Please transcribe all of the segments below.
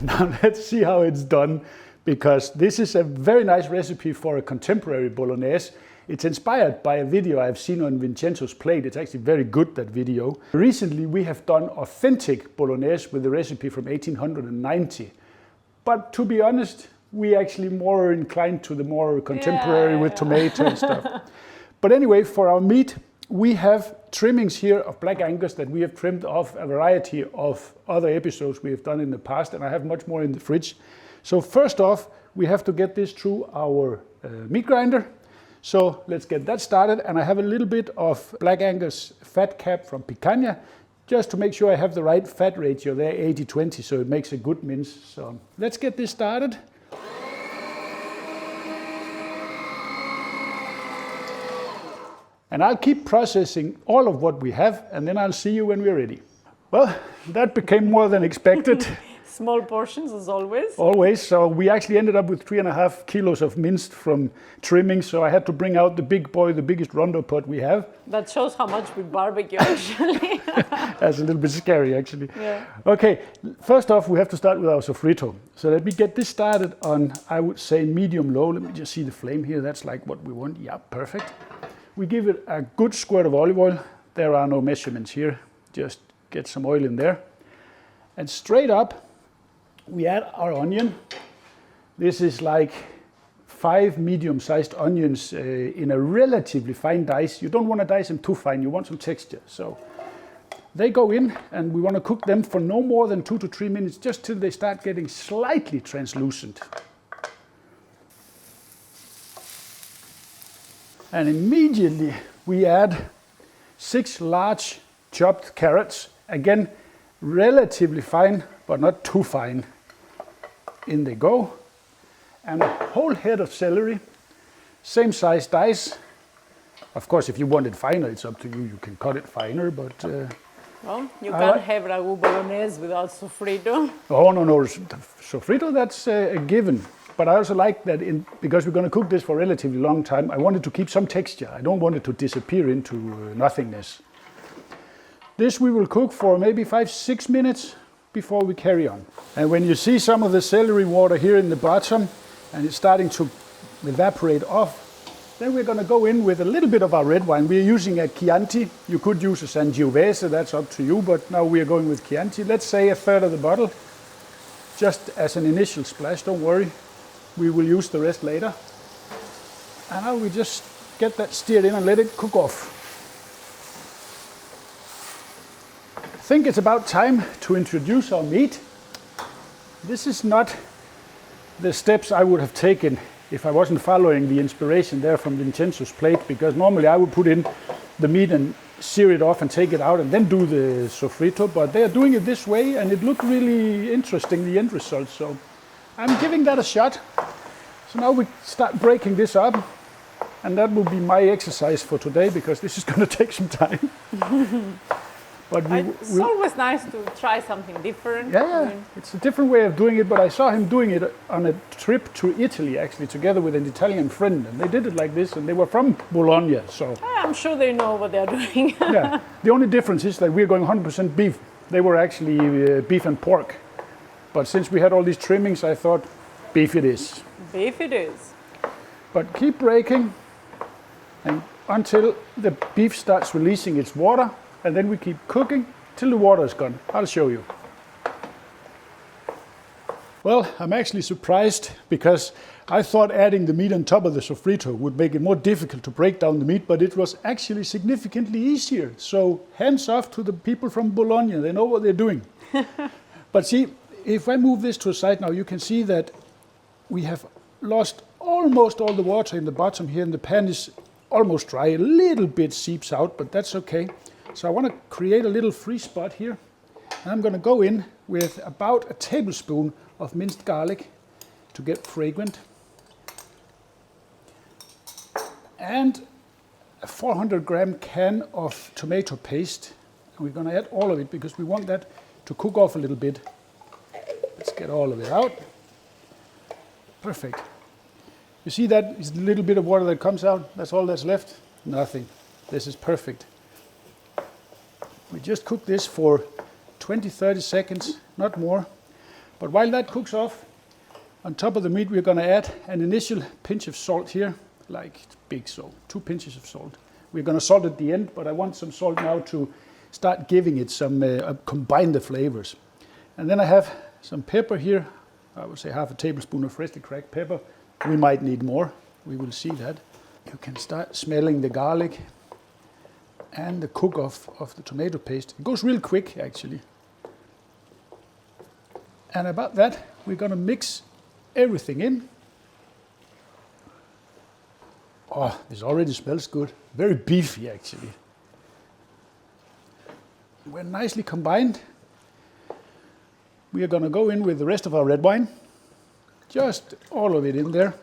Now let's see how it's done, because this is a very nice recipe for a contemporary bolognese. It's inspired by a video I've seen on Vincenzo's Plate. It's actually very good, that video. Recently we have done authentic bolognese with the recipe from 1890. But to be honest, we actually more inclined to the more contemporary with tomato and stuff. But anyway, for our meat, we have trimmings here of Black Angus that we have trimmed off a variety of other episodes we have done in the past, and I have much more in the fridge. So first off, we have to get this through our meat grinder. So let's get that started, and I have a little bit of Black Angus fat cap from Picanha, just to make sure I have the right fat ratio there, 80-20, so it makes a good mince. So let's get this started. And I'll keep processing all of what we have, and then I'll see you when we're ready. Well, that became more than expected. Small portions, as always. Always. So we actually ended up with 3.5 kilos of minced from trimming. So I had to bring out the big boy, the biggest rondo pot we have. That shows how much we barbecue, actually. That's a little bit scary, actually. Yeah. Okay, first off, we have to start with our sofrito. So let me get this started on, I would say, medium-low. Let me just see the flame here. That's like what we want. Yeah, perfect. We give it a good squirt of olive oil. There are no measurements here. Just get some oil in there. And straight up, we add our onion. This is like 5 medium-sized onions in a relatively fine dice. You don't want to dice them too fine, you want some texture. So they go in, and we want to cook them for no more than 2 to 3 minutes, just till they start getting slightly translucent. And immediately we add 6 large chopped carrots. Again, relatively fine, but not too fine. In they go. And a whole head of celery, same size dice. Of course, if you want it finer, it's up to you. You can cut it finer, but... well, you can't have ragu bolognese without sofrito. Oh, no. Sofrito, that's a given. But I also like that, because we're going to cook this for a relatively long time, I wanted to keep some texture. I don't want it to disappear into nothingness. This we will cook for maybe 5-6 minutes before we carry on. And when you see some of the celery water here in the bottom, and it's starting to evaporate off, then we're going to go in with a little bit of our red wine. We're using a Chianti. You could use a Sangiovese, that's up to you, but now we are going with Chianti. Let's say 1/3 of the bottle, just as an initial splash, don't worry. We will use the rest later. And now we just get that stirred in and let it cook off. I think it's about time to introduce our meat. This is not the steps I would have taken if I wasn't following the inspiration there from Vincenzo's Plate, because normally I would put in the meat and sear it off and take it out and then do the sofrito, but they're doing it this way and it looked really interesting, the end result. So I'm giving that a shot. So now we start breaking this up, and that will be my exercise for today, because this is going to take some time. But it's always nice to try something different. Yeah, it's a different way of doing it, but I saw him doing it on a trip to Italy, actually, together with an Italian friend, and they did it like this, and they were from Bologna, so... I'm sure they know what they're doing. Yeah, the only difference is that we're going 100% beef. They were actually beef and pork. But since we had all these trimmings, I thought beef it is. Beef it is. But keep breaking and until the beef starts releasing its water, and then we keep cooking till the water is gone. I'll show you. Well, I'm actually surprised, because I thought adding the meat on top of the sofrito would make it more difficult to break down the meat, but it was actually significantly easier. So hands off to the people from Bologna. They know what they're doing. But see, if I move this to a side now, you can see that we have lost almost all the water in the bottom here, and the pan is almost dry. A little bit seeps out, but that's okay. So I want to create a little free spot here. And I'm going to go in with about a tablespoon of minced garlic to get fragrant. And a 400-gram can of tomato paste. And we're going to add all of it, because we want that to cook off a little bit. Let's get all of it out. Perfect. You see that is the little bit of water that comes out? That's all that's left? Nothing. This is perfect. We just cook this for 20-30 seconds, not more. But while that cooks off, on top of the meat we're going to add an initial pinch of salt here, like big salt, 2 pinches of salt. We're going to salt at the end, but I want some salt now to start giving it some, combine the flavors. And then I have some pepper here. I would say half a tablespoon of freshly cracked pepper. We might need more. We will see that. You can start smelling the garlic and the cook-off of the tomato paste. It goes real quick, actually. And about that, we're going to mix everything in. Oh, this already smells good. Very beefy, actually. When nicely combined, we are going to go in with the rest of our red wine. Just all of it in there.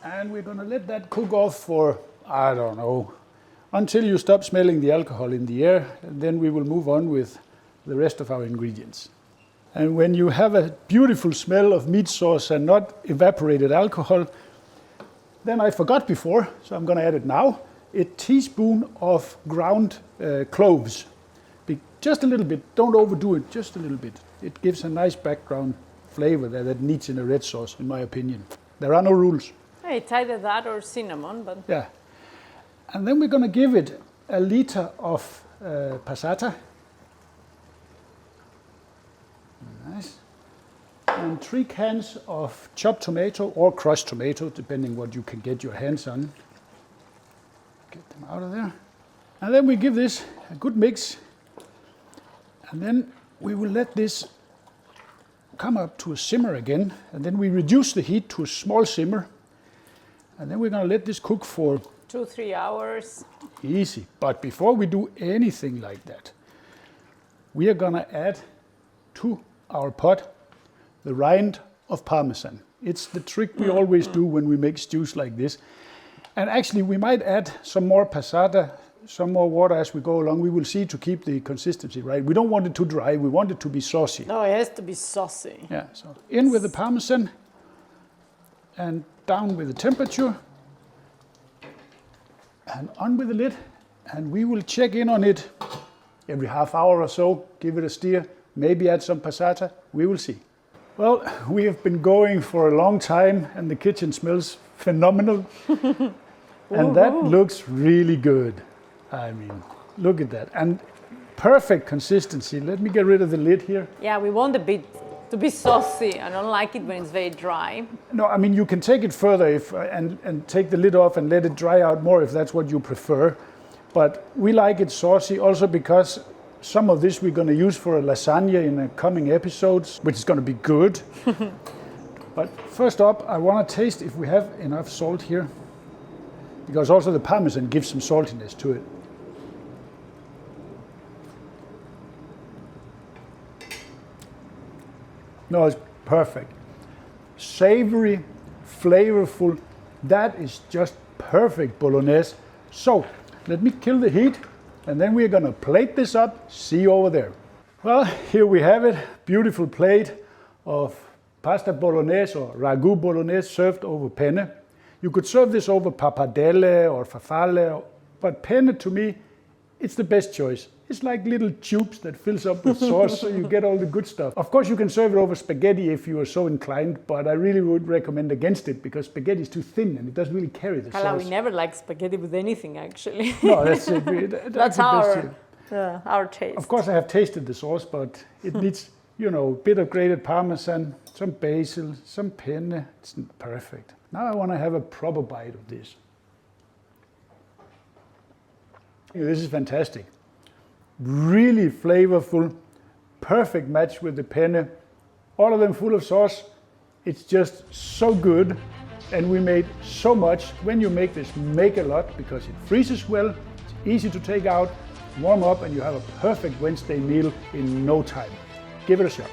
And we're going to let that cook off for, I don't know, until you stop smelling the alcohol in the air. And then we will move on with the rest of our ingredients. And when you have a beautiful smell of meat sauce and not evaporated alcohol, then I forgot before, so I'm going to add it now, a teaspoon of ground cloves. Just a little bit, don't overdo it, just a little bit. It gives a nice background flavor that needs in a red sauce, in my opinion. There are no rules. It's either that or cinnamon, but... Yeah. And then we're going to give it a liter of passata. Nice. And 3 cans of chopped tomato or crushed tomato, depending what you can get your hands on. Get them out of there. And then we give this a good mix. And then we will let this come up to a simmer again. And then we reduce the heat to a small simmer. And then we're going to let this cook for 2-3 hours. Easy. But before we do anything like that, we are going to add to our pot the rind of Parmesan. It's the trick we always do when we make stews like this. And actually we might add some more passata, some more water as we go along. We will see to keep the consistency right. We don't want it too dry, we want it to be saucy. No, it has to be saucy. Yeah, so in with the Parmesan and down with the temperature and on with the lid. And we will check in on it every half hour or so, give it a stir, maybe add some passata, we will see. Well, we have been going for a long time and the kitchen smells phenomenal. And that looks really good. I mean, look at that. And perfect consistency. Let me get rid of the lid here. Yeah, we want a bit to be saucy. I don't like it when it's very dry. No, I mean, you can take it further and take the lid off and let it dry out more if that's what you prefer. But we like it saucy also because some of this we're going to use for a lasagna in the coming episodes, which is going to be good. But first up, I want to taste if we have enough salt here, because also the Parmesan gives some saltiness to it. No, it's perfect. Savory, flavorful. That is just perfect bolognese. So let me kill the heat. And then we're going to plate this up. See you over there. Well, here we have it. Beautiful plate of pasta bolognese or ragu bolognese served over penne. You could serve this over pappardelle or farfalle, but penne to me, it's the best choice. It's like little tubes that fills up with sauce, so you get all the good stuff. Of course, you can serve it over spaghetti if you are so inclined, but I really would recommend against it because spaghetti is too thin and it doesn't really carry the Carla, sauce. we never like spaghetti with anything, actually. No, that's it. That's our taste. Of course, I have tasted the sauce, but it needs, you know, a bit of grated Parmesan, some basil, some penne. It's perfect. Now I want to have a proper bite of this. This is fantastic. Really flavorful, perfect match with the penne. All of them full of sauce. It's just so good. And we made so much. When you make this, make a lot because it freezes well. It's easy to take out, warm up, and you have a perfect Wednesday meal in no time. Give it a shot.